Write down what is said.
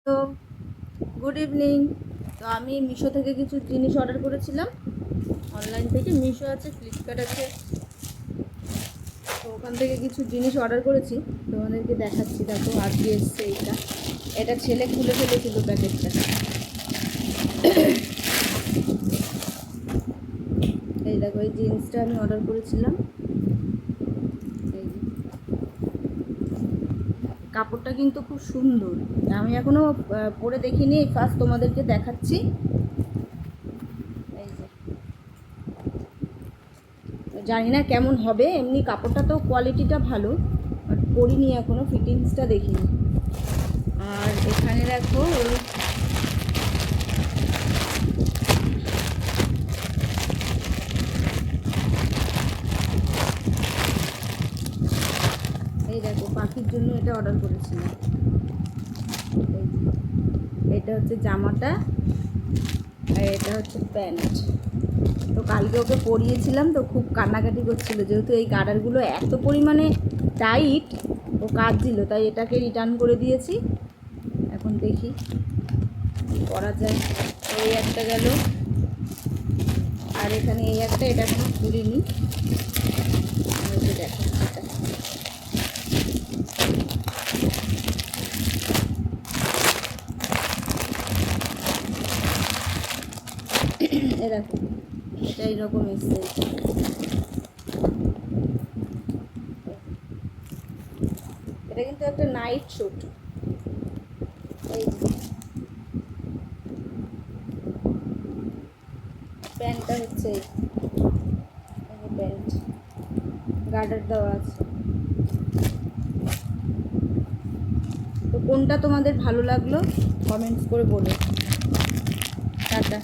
তো good evening. তো আমি মিশো থেকে কিছু জিনিস অর্ডার করেছিলাম, অনলাইন থেকে। মিশো আছে, ফ্লিপকার্ট আছে, তো ওখান থেকে কিছু জিনিস অর্ডার করেছি। তোমাদেরকে দেখাচ্ছি, দেখো আজকে এসছে এইটা। এটা ছেলে খুলে ফেলেছিল প্যাকেটটা। এই দেখো, এই জিন্সটা আমি অর্ডার করেছিলাম। এই কাপড়টা কিন্তু খুব সুন্দর, আমি এখনও পরে দেখিনি, ফার্স্ট তোমাদেরকে দেখাচ্ছি। এই যে, জানি না কেমন হবে, এমনি কাপড়টা তো কোয়ালিটিটা ভালো, বাট পরিনি এখনও, ফিটিংসটা দেখিনি। আর এখানে দেখো এই দেখো, পাখির জন্য এটা অর্ডার করেছিলাম। এটা হচ্ছে জামাটা, আর এটা হচ্ছে প্যান্ট। তো কালকে ওকে পরিয়েছিলাম, তো খুব কান্নাকাটি করছিল, যেহেতু এই গার্ডারগুলো এত পরিমাণে টাইট, ও কাঁদছিল, তাই এটাকে রিটার্ন করে দিয়েছি। এখন দেখি করা যায়। এই একটা গেল, আর এখানে এই একটা, এটা এখনো খুলিনি। দেখো এটা, দেখো এটা এইরকম এসছে। এটা কিন্তু একটা নাইট শুট। এই প্যান্টটা হচ্ছে, প্যান্ট গার্ডার দেওয়া আছে। তো কোনটা তোমাদের ভালো লাগলো কমেন্টস করে বলো। টাটা।